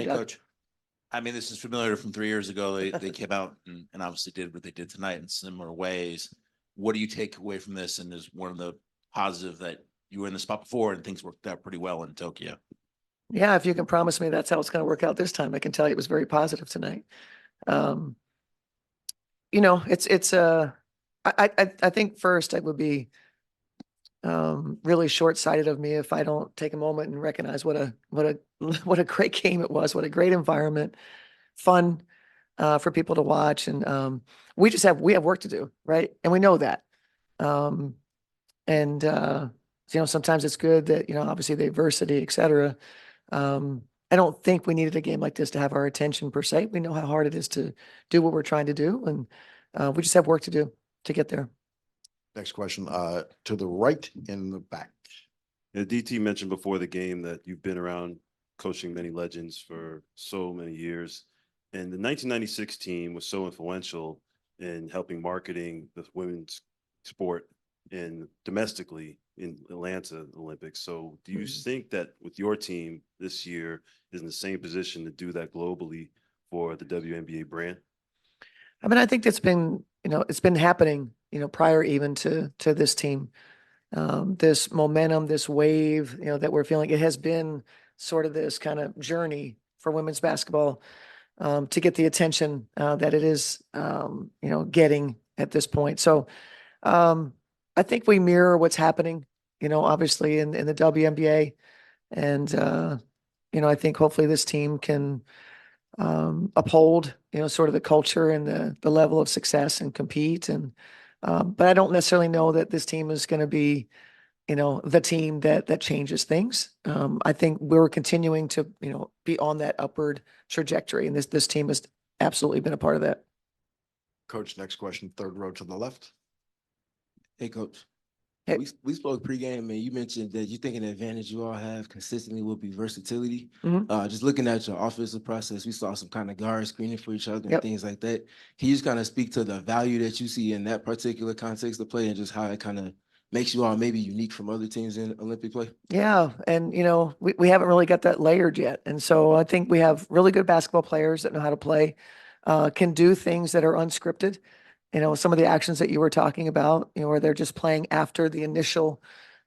Hey, Yeah. Coach. I mean, this is familiar from 3 years ago. They came out and obviously did what they did tonight in similar ways. What do you take away from this? And is one of the positive that you were in the spot before and things worked out pretty well in Tokyo? Yeah, if you can promise me that's how it's going to work out this time, I can tell you it was very positive tonight. Um, I think first it would be really short-sighted of me if I don't take a moment and recognize what a what a great game it was, what a great environment, fun for people to watch, and we have work to do, right? And we know that. Um, and sometimes it's good that obviously the adversity, et cetera. I don't think we needed a game like this to have our attention per se. We know how hard it is to do what we're trying to do, and we just have work to do to get there. Next question, to the right in the back. Yeah, DT mentioned before the game that you've been around coaching many legends for so many years. And the 1996 team was so influential in helping marketing the women's sport and domestically in Atlanta Olympics. So do you think that with your team this year is in the same position to do that globally for the WNBA brand? I mean, I think it's been happening, prior even to this team. This momentum, this wave, that we're feeling, it has been sort of this kind of journey for women's basketball to get the attention that it is, getting at this point. So I think we mirror what's happening, obviously in the WNBA. And, I think hopefully this team can uphold, sort of the culture and the level of success and compete. And, but I don't necessarily know that this team is going to be, the team that changes things. I think we're continuing to, be on that upward trajectory. And this team has absolutely been a part of that. Coach, next question, third row to the left. Hey, Coach. Hey. We spoke pregame, and you mentioned that you think an advantage you all have consistently will be versatility. Mhm. Just looking at your offensive process, we saw some kind of guard screening for each other and Yep. things like that. Can you just kind of speak to the value that you see in that particular context of play and just how it kind of makes you all maybe unique from other teams in Olympic play? Yeah. And, we haven't really got that layered yet. And so I think we have really good basketball players that know how to play, can do things that are unscripted. Some of the actions that you were talking about, where they're just playing after the initial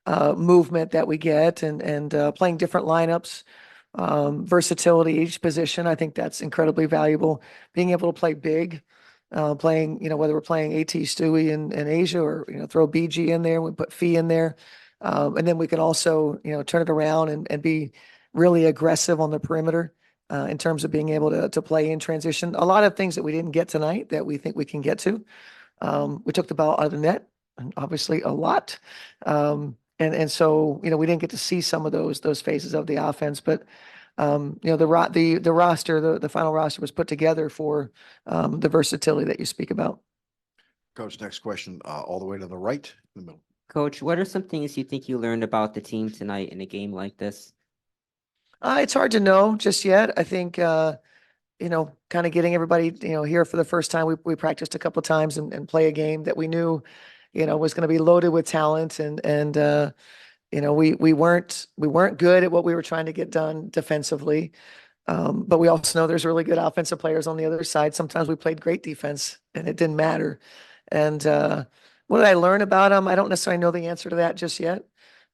movement that we get and playing different lineups, versatility, each position. I think that's incredibly valuable. Being able to play big, playing, whether we're playing AT Stewie in Asia or, throw BG in there, we put Fee in there. And then we can also, turn it around and be really aggressive on the perimeter. In terms of being able to play in transition. A lot of things that we didn't get tonight that we think we can get to. We took the ball out of the net, and obviously a lot. And so, we didn't get to see some of those phases of the offense, but the roster, the final roster was put together for the versatility that you speak about. Coach, next question, all the way to the right in the middle. Coach, what are some things you think you learned about the team tonight in a game like this? It's hard to know just yet. I think, kind of getting everybody, here for the first time. We practiced a couple of times and play a game that we knew, was going to be loaded with talent. And we weren't good at what we were trying to get done defensively. But we also know there's really good offensive players on the other side. Sometimes we played great defense and it didn't matter. And what did I learn about them? I don't necessarily know the answer to that just yet.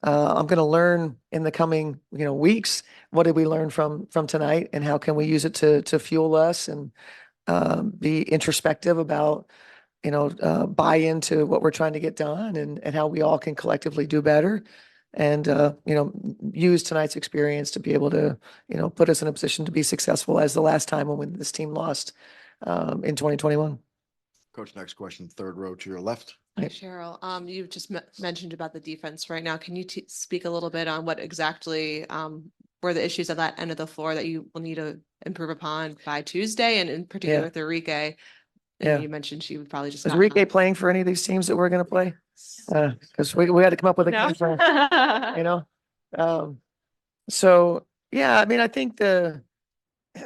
I'm going to learn in the coming, weeks. What did we learn from tonight, and how can we use it to fuel us and be introspective about, buy into what we're trying to get done and how we all can collectively do better, and use tonight's experience to be able to, put us in a position to be successful as the last time when this team lost in 2021. Coach, next question, third row to your left. Hi, Cheryl. You just mentioned about the defense right now. Can you speak a little bit on what exactly were the issues at that end of the floor that you will need to improve upon by Tuesday, and in particular with Enrique? Yeah. You mentioned she would probably just Is not Enrique have- playing for any of these teams that we're going to play? Because we had to come up with a game plan, So yeah, I mean, I think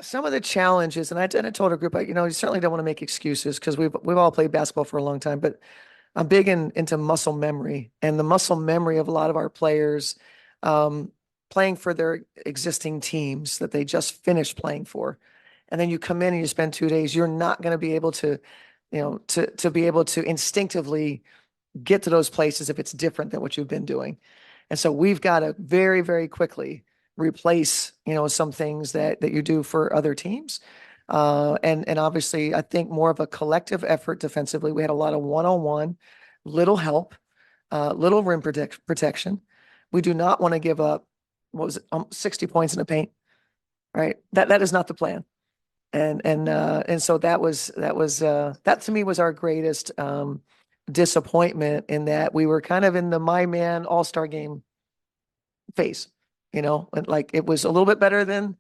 some of the challenges, and I told our group, you certainly don't want to make excuses because we've all played basketball for a long time, but I'm big into muscle memory, and the muscle memory of a lot of our players playing for their existing teams that they just finished playing for. And then you come in and you spend 2 days, you're not going to be able to, to be able to instinctively get to those places if it's different than what you've been doing. And so we've got to very, very quickly replace, some things that you do for other teams. And obviously I think more of a collective effort defensively. We had a lot of one-on-one, little help, little rim protection. We do not want to give up, 60 points in the paint, right? That is not the plan. And so that to me was our greatest disappointment, in that we were kind of in the my man All-Star game phase, and like it was a little bit better than,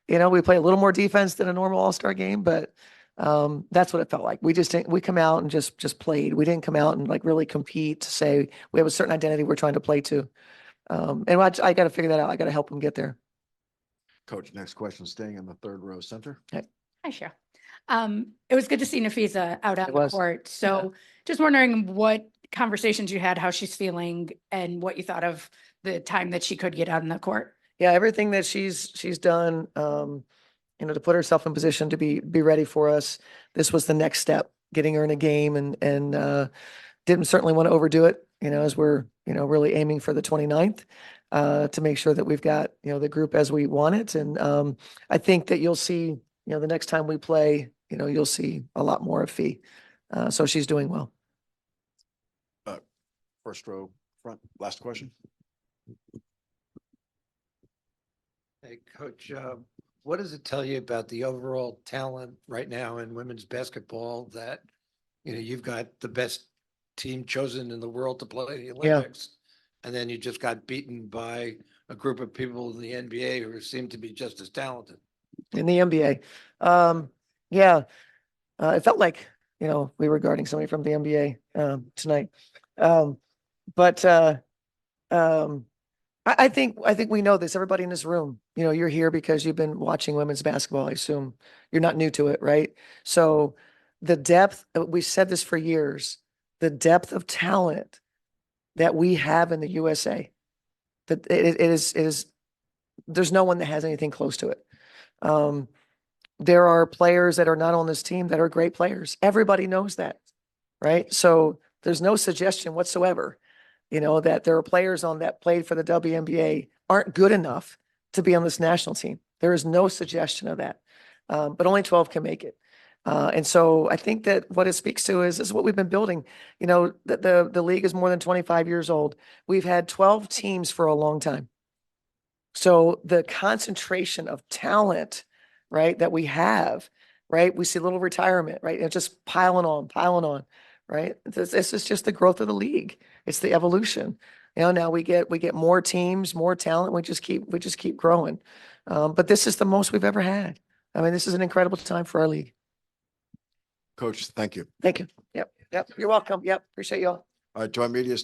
we play a little more defense than a normal All-Star game, but that's what it felt like. We just didn't, we come out and just played. We didn't come out and like really compete to say we have a certain identity we're trying to play to. And I got to figure that out. I got to help them get there. Coach, next question, staying in the third row center. Hi, Cheryl. It was good to see Nafisa out on It the was. court. So just wondering what conversations you had, how she's feeling, and what you thought of the time that she could get out on the court. Yeah, everything that she's done, to put herself in position to be ready for us. This was the next step, getting her in a game, and didn't certainly want to overdo it, as we're, really aiming for the 29th, to make sure that we've got, the group as we want it. And I think that you'll see, the next time we play, you'll see a lot more of Fee. So she's doing well. First row front, last question. Hey, Coach, what does it tell you about the overall talent right now in women's basketball that, you've got the best team chosen in the world to play the Yeah. Olympics, and then you just got beaten by a group of people in the NBA who seem to be just as talented? In the NBA. Yeah, it felt like, we were guarding somebody from the NBA tonight. But I think we know this. Everybody in this room, you're here because you've been watching women's basketball. I assume you're not new to it, right? So the depth, we've said this for years, the depth of talent that we have in the USA, that it is, there's no one that has anything close to it. There are players that are not on this team that are great players. Everybody knows that, right? So there's no suggestion whatsoever, that there are players on that played for the WNBA aren't good enough to be on this national team. There is no suggestion of that. But only 12 can make it. And so I think that what it speaks to is what we've been building. The league is more than 25 years old. We've had 12 teams for a long time. So the concentration of talent, right, that we have, right? We see a little retirement, right? And just piling on, right? This is just the growth of the league. It's the evolution. Now we get more teams, more talent. We just keep growing. But this is the most we've ever had. I mean, this is an incredible time for our league. Coach, thank you. Thank you. Yep. You're welcome. Yep. Appreciate y'all. All right, joint media.